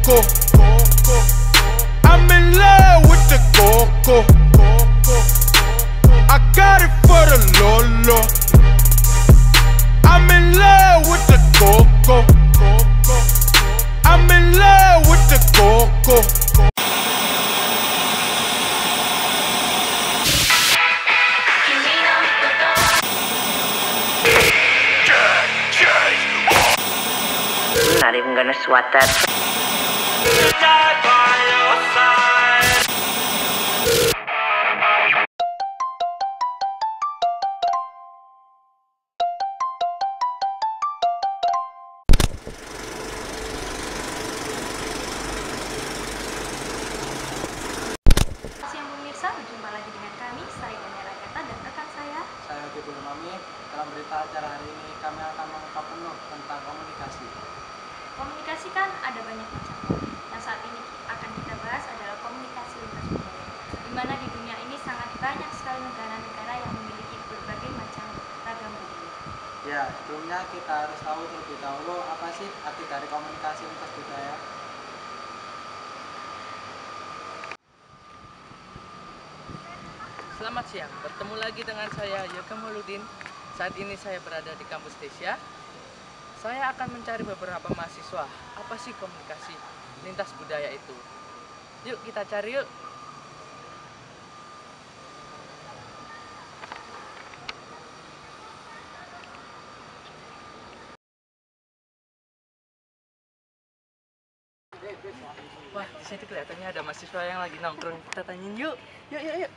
coco. I'm in love with the coco. I got it for the Lolo. I'm in love with the coco. I'm in love with the coco. Not even gonna sweat that. Siang pemirsa, berjumpa lagi dengan kami, saya Daniela Gata dan rekan saya Tipu Mami. Dalam berita acara hari ini kami akan mengungkap penuh tentang komunikasi. Komunikasi kan ada banyak macam. Yang saat ini akan kita bahas adalah komunikasi lintas budaya, di mana di dunia ini sangat banyak sekali negara-negara yang memiliki berbagai macam ragam budaya. Ya, sebelumnya kita harus tahu terlebih dahulu apa sih arti dari komunikasi lintas budaya. Selamat siang, bertemu lagi dengan saya Yoga Mauludin. Saat ini saya berada di kampus Desia. Saya akan mencari beberapa mahasiswa. Apa sih komunikasi lintas budaya itu? Yuk kita cari yuk. Wah, di situ kelihatannya ada mahasiswa yang lagi nongkrong. Kita tanyain yuk. Yuk.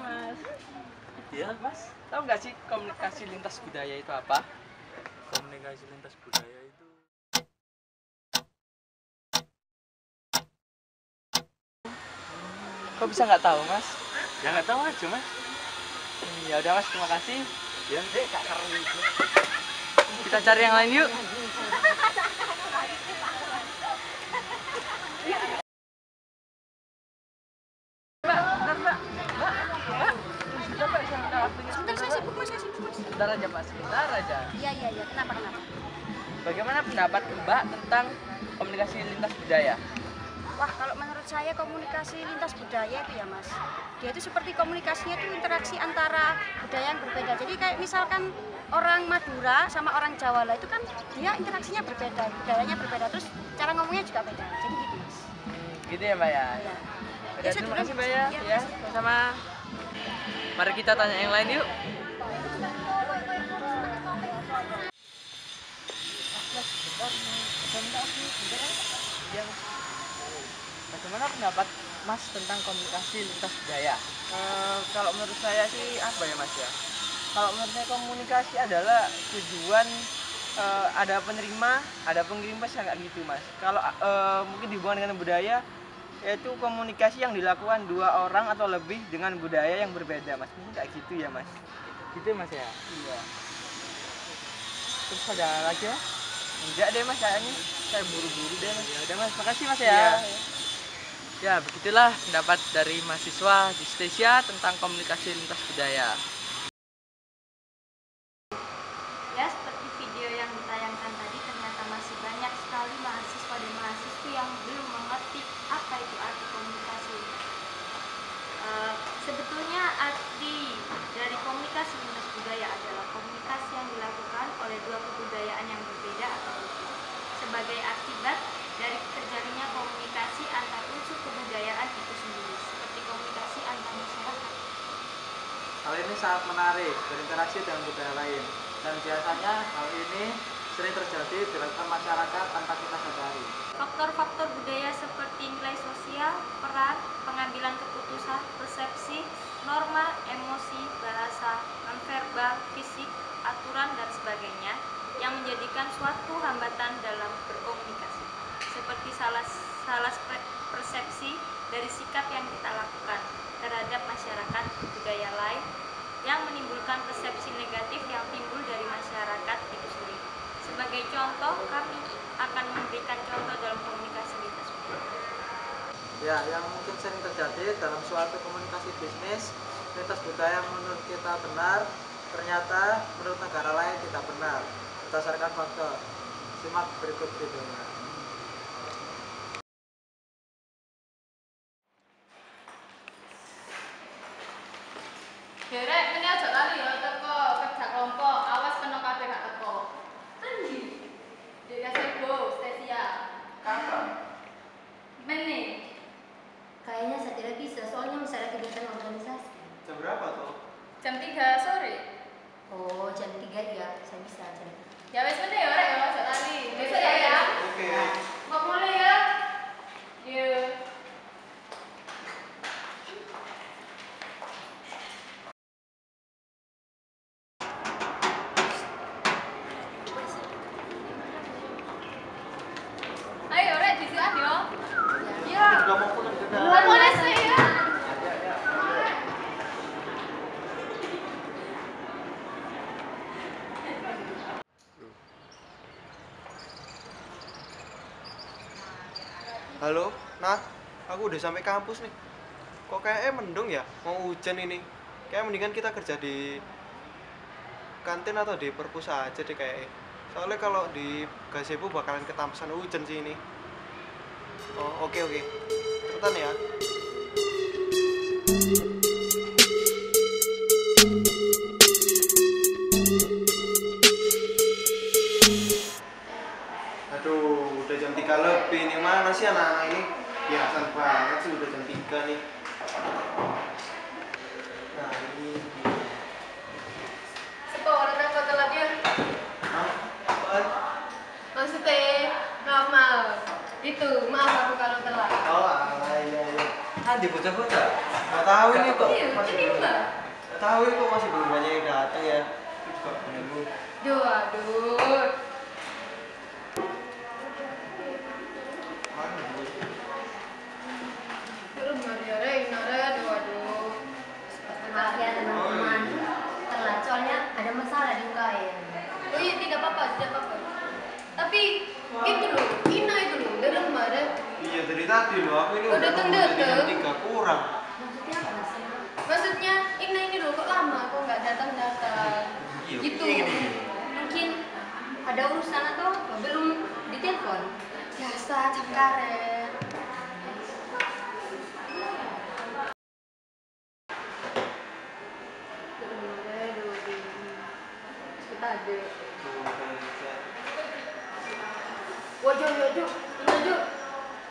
Mas. Iya, Mas. Tahu nggak sih komunikasi lintas budaya itu apa? Komunikasi lintas budaya itu Kok bisa nggak tahu, Mas? ya nggak tahu aja, Mas. Ya udah, Mas, terima kasih. Ya, Kita cari yang lain yuk. Sebentar, saya sibuk mas. Sebentar aja, Pak. Sebentar aja. Iya, kenapa? Bagaimana pendapat Mbak tentang komunikasi lintas budaya? Wah, kalau menurut saya komunikasi lintas budaya itu ya mas, dia itu seperti komunikasinya itu interaksi antara budaya yang berbeda. Jadi kayak misalkan orang Madura sama orang Jawa lah, itu kan dia interaksinya berbeda, budayanya berbeda, terus cara ngomongnya juga beda. Jadi gitu mas. Gitu ya, Mbak ya? Ya. Udah, terima kasih, Mbak ya. Iya, Ya, sama. Mari kita tanya yang lain yuk. Bagaimana pendapat Mas tentang komunikasi lintas budaya? Kalau menurut saya sih apa ya Mas ya? Kalau menurut saya komunikasi adalah tujuan ada penerima, ada pengirim pesan kayak gitu Mas. Kalau mungkin dihubungkan dengan budaya, yaitu komunikasi yang dilakukan dua orang atau lebih dengan budaya yang berbeda Mas. Mungkin kayak gitu ya Mas. Gitu Mas ya? Iya. Terus ada lagi ya? Enggak deh Mas, kayaknya saya buru-buru deh Mas. Ya udah Mas, makasih Mas Iya. ya. Ya, begitulah pendapat dari mahasiswa di Stesia tentang komunikasi lintas budaya. Ya, seperti video yang ditayangkan tadi, ternyata masih banyak sekali mahasiswa dan mahasiswi yang belum mengerti apa itu arti komunikasi. Sebetulnya arti dari komunikasi lintas budaya adalah komunikasi yang dilakukan oleh dua kebudayaan yang berbeda atau utuh sebagai akibat dari terjalinnya komunikasi antar unsur kebudayaan itu sendiri, seperti komunikasi antar masyarakat. Hal ini sangat menarik, berinteraksi dengan budaya lain. Dan biasanya hal ini sering terjadi dilakukan masyarakat tanpa kita sadari. Faktor-faktor budaya seperti nilai sosial, peran, pengambilan keputusan, persepsi, norma, emosi, bahasa, nonverbal, fisik, aturan, dan sebagainya yang menjadikan suatu hambatan dalam berkomunikasi, seperti salah persepsi dari sikap yang kita lakukan terhadap masyarakat budaya lain yang menimbulkan persepsi negatif yang timbul dari masyarakat itu sendiri. Sebagai contoh, kami akan memberikan contoh dalam komunikasi lintas budaya. Ya, yang mungkin sering terjadi dalam suatu komunikasi bisnis lintas budaya menurut kita benar, ternyata menurut negara lain tidak benar berdasarkan faktor Simak berikut videonya. Derek, ini aja lali ya teko kerja kelompok, awas kena kabeh gak teko. Andi. Dia sebo, Stasia. Kapan? Mene. Kayaknya saya tidak bisa, soalnya masih ada kegiatan organisasi. Jam berapa tuh? Jam 3 sore. Oh, jam 3 ya, saya bisa jam 3. Ya wes mene ya rek ya aja lali. Besok ya. Oke. Mau mulai ya. Iya. Ayo rek disian yo. Iya. Udah mau pulang ke dalam. Mau mulai sih ya. Halo, nah, aku udah sampai kampus nih. Kok kayaknya mendung ya, mau hujan ini. Kayak mendingan kita kerja di kantin atau di perpus aja deh kayaknya. Soalnya kalau di gazebo bakalan ketampasan hujan sih ini. Oh, oke. Cepetan ya. Aduh, udah jam 3 lebih nih. Mana sih anak-anak ini? Biasa banget sih udah jam 3 nih. Nah, ini. Sepo orang kau telat ya. Hah? Apaan? Maksudnya normal. Itu maaf aku kalau telat. Oh, alah, iya. Kan di bocah-bocah. Nggak tahu ini kok. Iya, Masih ini belum. enggak. Nggak tahu ini kok masih belum banyak yang datang ya. Itu juga menunggu. Duh, aduh. Mana Bu? Terus Maria aduh, aduh. Maaf ya teman-teman, telat soalnya ada masalah di UKM. Oh iya, tidak apa-apa. Tapi itu loh, Ina itu loh, dari kemarin. Iya dari tadi loh, aku ini Oh, udah nunggu datang-datang. dari jam 3 kurang. Maksudnya apa sih? Maksudnya Ina ini loh, kok lama kok nggak datang-datang. Iya, Gitu. Mungkin ada urusan atau apa? Belum ditelepon. Biasa, jam karet. Tadi. Wajah.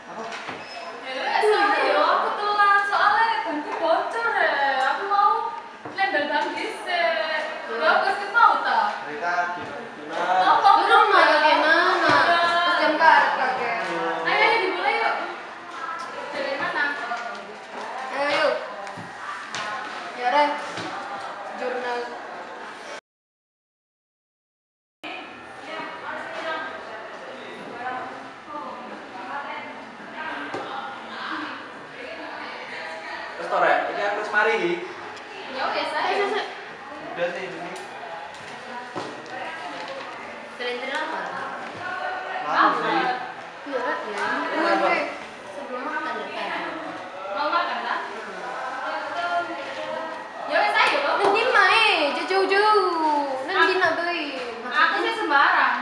Apa? Ayo, aku telat soalnya bantu bocor ya. Aku mau lendal bang disek. Ya, aku sih mau tak. Dari tadi. Apa? Belum kakek mana? Pas jam karet kakek. Ayo dimulai yuk. Dari mana? Ayo yuk. Ya Ren. Jurnal. Terus tore, ini aku semari iki. Ya wes ayo. Udah sih ini. Sering apa? Lama sih. Iya. Sebelum makan ya tadi. Mau makan tak? Ya wes ayo. Nanti main, jauh-jauh. Nanti nak beli. Aku sih sembarang.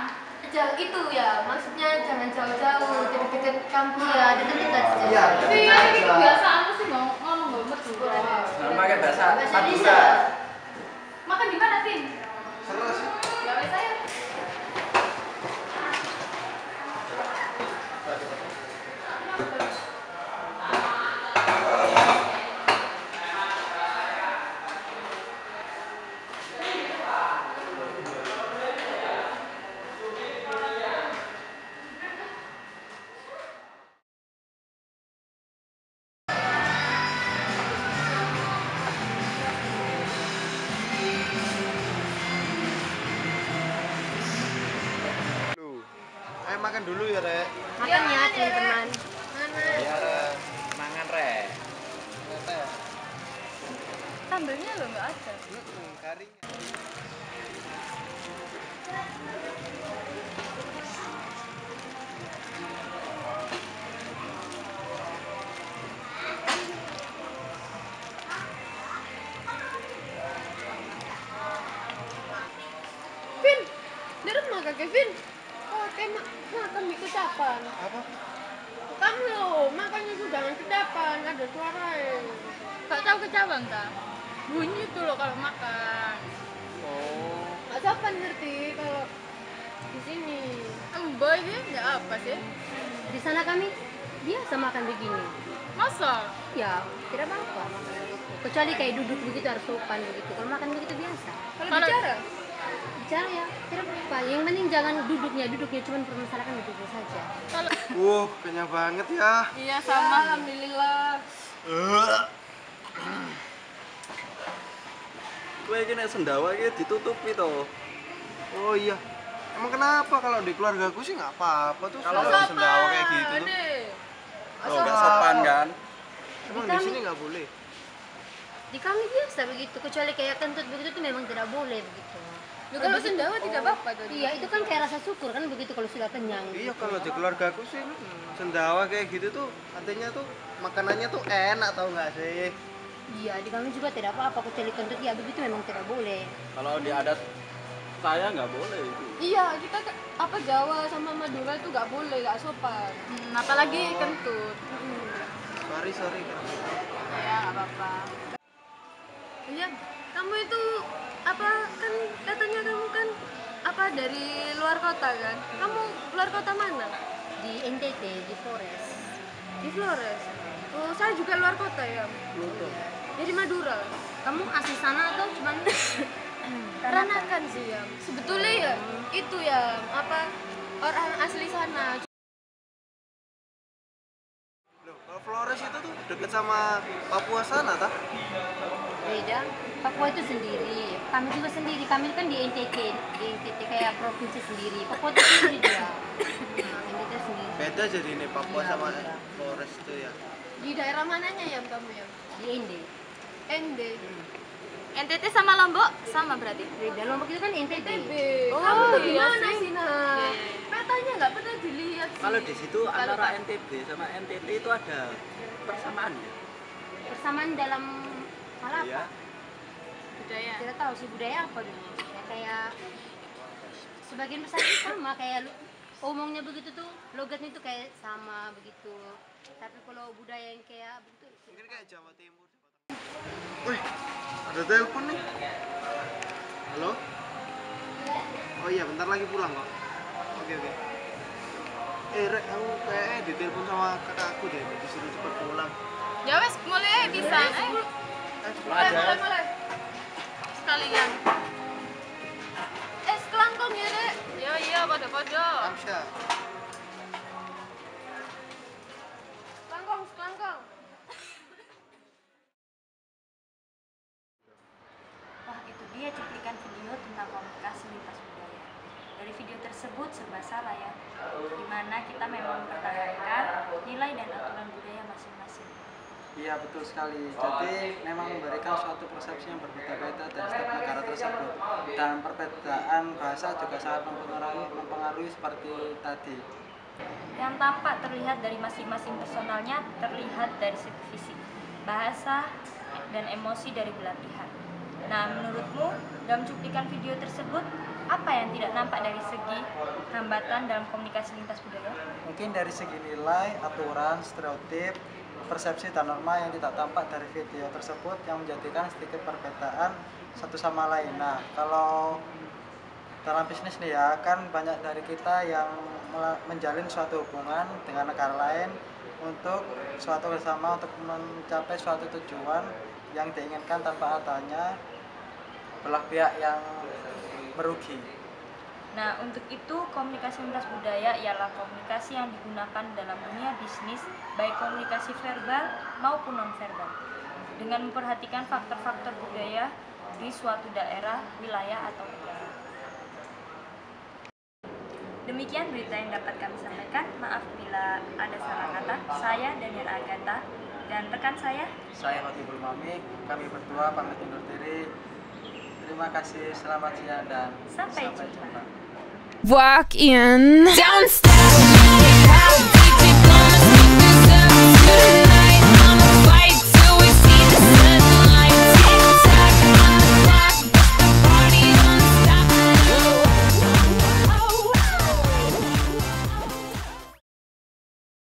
Itu ya, maksudnya jangan jauh-jauh, deket-deket kampus ya, deket-deket saja. Iya. Iya, ini kebiasaanku sih ngomong banget juga. Pakai bahasa Bahasa Madura. Indonesia. Makan di mana, Vin? Seru sih. Ya wes ayo. Ayo makan dulu ya, Rek. Makan ya, teman-teman. Biar mangan re. Sambelnya lo nggak ada. Garing. Vin, dari mana kakek Vin? kayak makan mie kecapan. Apa? Kamu loh, makannya tuh jangan kecapan, ada suaranya. Gak tahu kecapan tak? Bunyi tuh loh kalau makan. Oh. Nggak siapa ngerti kalau di sini. Embo ini nggak apa sih? Di sana kami biasa makan begini. Masa? Ya, tidak apa-apa. Kecuali kayak duduk begitu harus sopan begitu. Kalau makan begitu biasa. Kalau Kalau- bicara ya tidak apa-apa. Yang penting jangan duduknya cuma permasalahan duduknya saja. Kalau Kenyang banget ya. iya sama. Alhamdulillah. Kowe iki nek sendawa iki ditutupi to. Oh iya. Emang kenapa kalau di keluargaku sih nggak apa-apa tuh Kalau kalau sendawa kayak gitu tuh. Oh, enggak sopan kan? Emang di sini nggak boleh. Di kami biasa begitu. Kecuali kayak kentut begitu tuh memang tidak boleh begitu. Ya, kalau sendawa tidak apa-apa tuh. Iya, itu kan kayak rasa syukur kan begitu kalau sudah kenyang. Iya, gitu. kalau di keluargaku sih sendawa kayak gitu tuh artinya tuh makanannya tuh enak tau nggak sih? Iya, di kami juga tidak apa-apa kecuali kentut ya begitu memang tidak boleh. Kalau di adat saya nggak boleh itu. Iya, kita apa Jawa sama Madura itu nggak boleh, nggak sopan. Apalagi kentut. Sorry. Ya, nggak apa-apa. Iya, kamu itu apa kan katanya kamu kan apa dari luar kota kan? Kamu luar kota mana? Di NTT, di Flores. Di Flores. Oh, saya juga luar kota ya. Jadi Madura. Kamu asli sana atau cuman Peranakan sih ya. Sebetulnya ya itu ya apa orang asli sana. Loh, kalau Flores itu tuh deket sama Papua sana tah? Beda. Papua itu sendiri. Kami juga sendiri. Kami kan di NTT kayak provinsi sendiri. Papua itu sendiri dia. Nah, NTT sendiri. Beda jadi ini Papua Iya, sama beda. Flores itu ya. Di daerah mananya ya kamu ya? Di ND. ND. NTT sama Lombok sama berarti? Beda. Lombok itu kan NTT. Oh, Kamu iya gimana sih? sih nah? Petanya nggak pernah dilihat sih. Kalau di situ antara NTB sama NTT itu ada persamaan ya? Persamaan dalam hal apa? Iya. Budaya. Tidak tahu sih budaya apa dulu. Ya, kayak sebagian besar itu sama kayak omongnya begitu tuh, logatnya itu kayak sama begitu. Tapi kalau budaya yang kayak begitu Mungkin kayak Jawa Timur. Wih, ada telepon nih. Halo? Oh iya, bentar lagi pulang kok. Oke. Rek, aku kayaknya ditelepon sama kakakku deh, disuruh cepat pulang. Ya wes mulai bisa. Mulai. Sekalian. Sekelangkong ya dek. Iya pada. Amsya. Sekelangkong. Wah, itu dia cuplikan video tentang komunikasi lintas budaya. Dari video tersebut serba salah ya, dimana kita memang mempertahankan nilai dan aturan budaya masing-masing. Iya betul sekali. Jadi memang memberikan suatu persepsi yang berbeda-beda dari setiap negara tersebut. Dan perbedaan bahasa juga sangat mempengaruhi seperti tadi. Yang tampak terlihat dari masing-masing personalnya terlihat dari segi fisik, bahasa, dan emosi dari belah pihak. Nah, menurutmu dalam cuplikan video tersebut apa yang tidak nampak dari segi hambatan dalam komunikasi lintas budaya? Mungkin dari segi nilai, aturan, stereotip, persepsi dan norma yang tidak tampak dari video tersebut yang menjadikan sedikit perbedaan satu sama lain. Nah, kalau dalam bisnis nih ya, kan banyak dari kita yang menjalin suatu hubungan dengan negara lain untuk suatu bersama untuk mencapai suatu tujuan yang diinginkan tanpa adanya belah pihak yang merugi. Nah, untuk itu komunikasi lintas budaya ialah komunikasi yang digunakan dalam dunia bisnis, baik komunikasi verbal maupun nonverbal, dengan memperhatikan faktor-faktor budaya di suatu daerah, wilayah, atau negara. Demikian berita yang dapat kami sampaikan. Maaf bila ada salah kata. Saya Daniel Agatha dan rekan saya Khotibul Mamik. Kami berdua pamit undur diri. Terima kasih, selamat siang dan sampai jumpa. Walk in. Don't stop.